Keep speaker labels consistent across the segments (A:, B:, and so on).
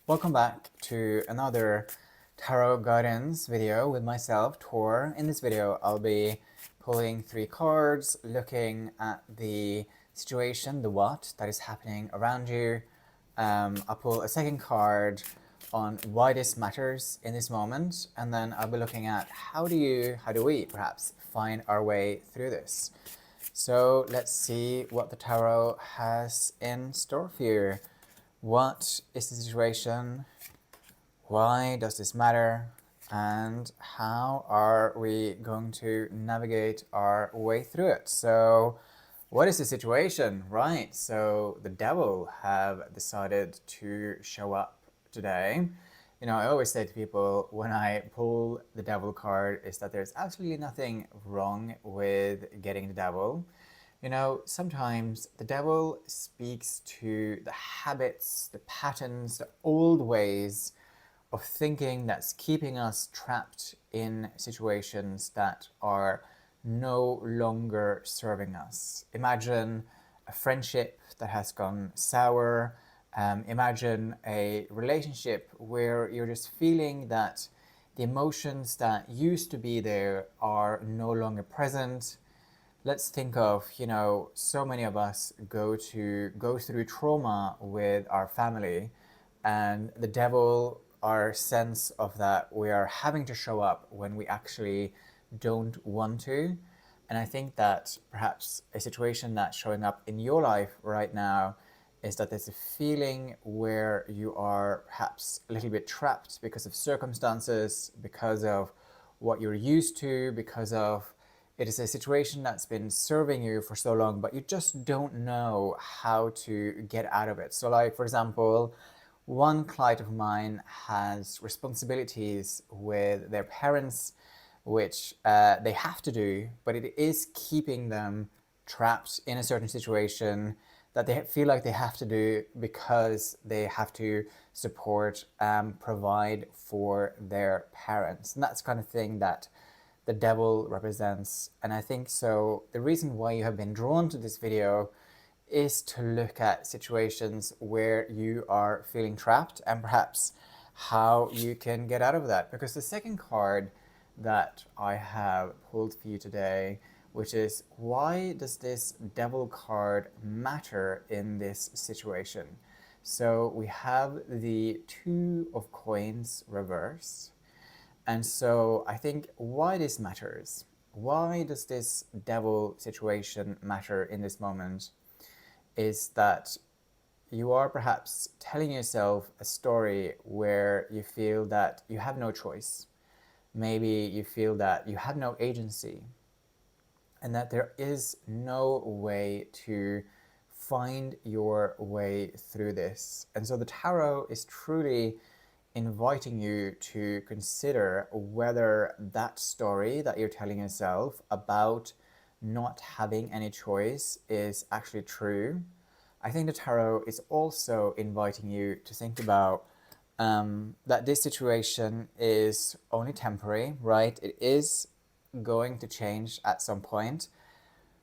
A: Welcome back to another tarot guidance video with myself, Tor. In this video, I'll be pulling 3 cards, looking at the situation, the what that is happening around you. I'll pull a second card on why this matters in this moment, and then I'll be looking at how do we perhaps find our way through this. So let's see what the tarot has in store for you. What is the situation? Why does this matter? And how are we going to navigate our way through it? So, what is the situation? Right, so the devil have decided to show up today. You know, I always say to people when I pull the devil card is that there's absolutely nothing wrong with getting the devil. You know, sometimes the devil speaks to the habits, the patterns, the old ways of thinking that's keeping us trapped in situations that are no longer serving us. Imagine a friendship that has gone sour. Imagine a relationship where you're just feeling that the emotions that used to be there are no longer present. Let's think of, you know, so many of us go through trauma with our family, and the devil, our sense of that we are having to show up when we actually don't want to. And I think that perhaps a situation that's showing up in your life right now is that there's a feeling where you are perhaps a little bit trapped because of circumstances, because of what you're used to, because of it is a situation that's been serving you for so long, but you just don't know how to get out of it. So, like, for example, one client of mine has responsibilities with their parents, which they have to do, but it is keeping them trapped in a certain situation that they feel like they have to do because they have to support, provide for their parents. And that's the kind of thing that the devil represents. And I think so the reason why you have been drawn to this video is to look at situations where you are feeling trapped and perhaps how you can get out of that. Because the second card that I have pulled for you today, which is why does this devil card matter in this situation? So we have the Two of Coins reversed. And so I think why this matters, why does this devil situation matter in this moment, is that you are perhaps telling yourself a story where you feel that you have no choice. Maybe you feel that you have no agency and that there is no way to find your way through this. And so the tarot is truly inviting you to consider whether that story that you're telling yourself about not having any choice is actually true. I think the tarot is also inviting you to think about that this situation is only temporary, right? It is going to change at some point.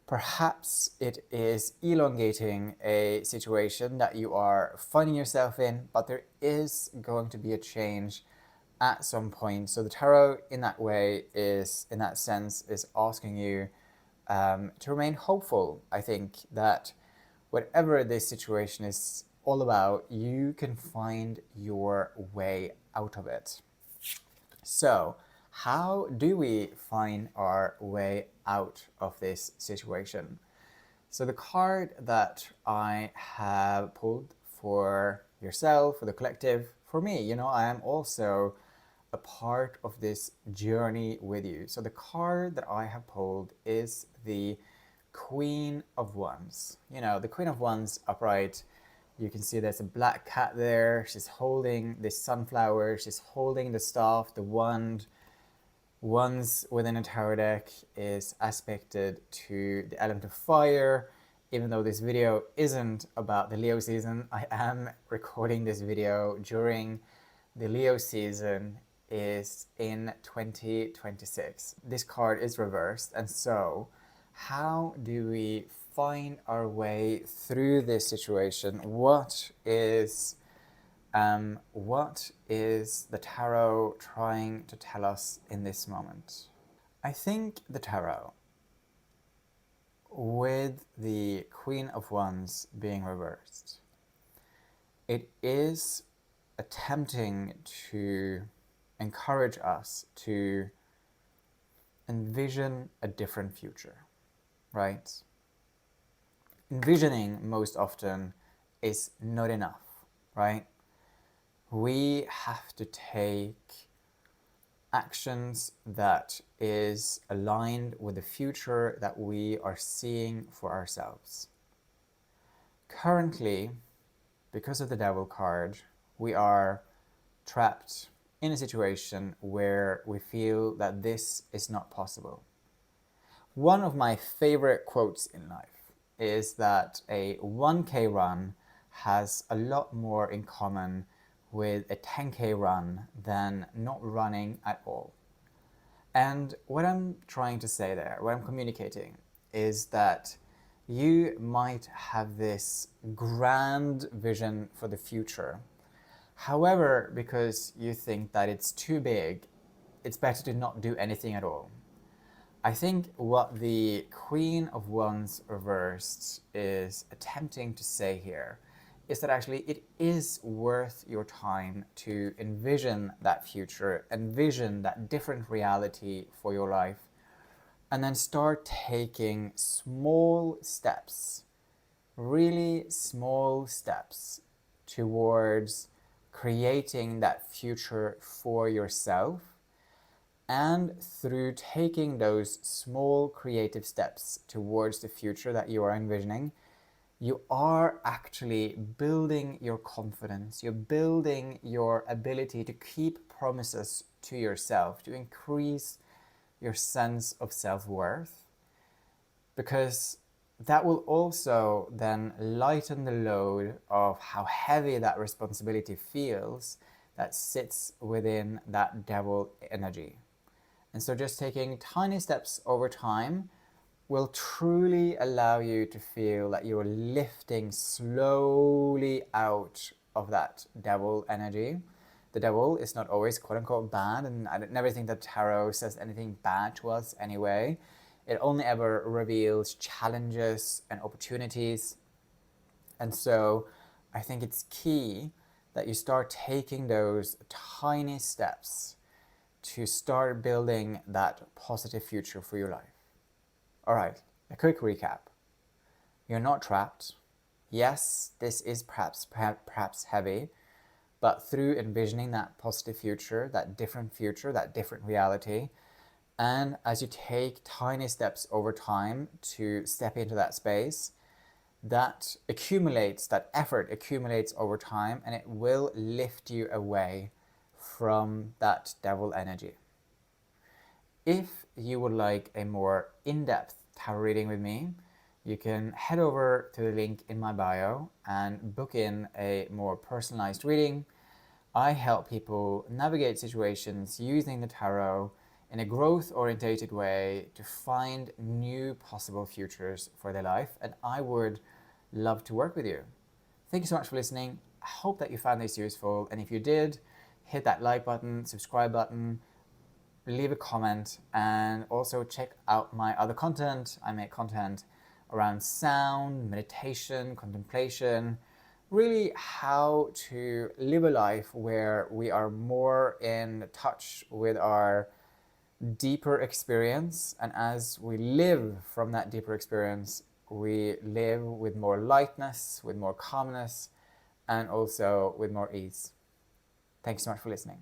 A: Perhaps it is elongating a situation that you are finding yourself in, but there is going to be a change at some point. So the tarot, in that way, is in that sense, is asking you to remain hopeful. I think that whatever this situation is all about, you can find your way out of it. So, how do we find our way out of this situation? So, the card that I have pulled for yourself, for the collective, for me, you know, I am also a part of this journey with you. So, the card that I have pulled is the Queen of Wands. You know, the Queen of Wands upright. You can see there's a black cat there. She's holding this sunflower. She's holding the staff, the wand. Wands within a tarot deck is aspected to the element of fire. Even though this video isn't about the Leo season, I am recording this video during the Leo season is in 2026. This card is reversed, and so how do we find our way through this situation? What is What is the tarot trying to tell us in this moment? I think the tarot, with the Queen of Wands being reversed, it is attempting to encourage us to envision a different future, right? Envisioning most often is not enough, right? We have to take actions that is aligned with the future that we are seeing for ourselves. Currently, because of the Devil card, we are trapped in a situation where we feel that this is not possible. One of my favorite quotes in life is that a 1K run has a lot more in common with a 10K run than not running at all. And what I'm trying to say there, what I'm communicating, is that you might have this grand vision for the future. However, because you think that it's too big, it's better to not do anything at all. I think what the Queen of Wands reversed is attempting to say here is that actually it is worth your time to envision that future, envision that different reality for your life, and then start taking small steps, really small steps towards creating that future for yourself. And through taking those small creative steps towards the future that you are envisioning, you are actually building your confidence. You're building your ability to keep promises to yourself, to increase your sense of self-worth, because that will also then lighten the load of how heavy that responsibility feels that sits within that devil energy. And so just taking tiny steps over time will truly allow you to feel that you're lifting slowly out of that devil energy. The devil is not always quote unquote bad, and I never think that tarot says anything bad to us anyway. It only ever reveals challenges and opportunities. And so I think it's key that you start taking those tiny steps to start building that positive future for your life. All right, a quick recap. You're not trapped. Yes, this is perhaps heavy, but through envisioning that positive future, that different reality, and as you take tiny steps over time to step into that space, that accumulates, that effort accumulates over time, and it will lift you away from that devil energy. If you would like a more in-depth tarot reading with me, you can head over to the link in my bio and book in a more personalized reading. I help people navigate situations using the tarot in a growth-orientated way to find new possible futures for their life, and I would love to work with you. Thank you so much for listening. I hope that you found this useful, and if you did, hit that like button, subscribe button, leave a comment, and also check out my other content. I make content around sound, meditation, contemplation, really how to live a life where we are more in touch with our deeper experience, and as we live from that deeper experience, we live with more lightness, with more calmness, and also with more ease. Thanks so much for listening.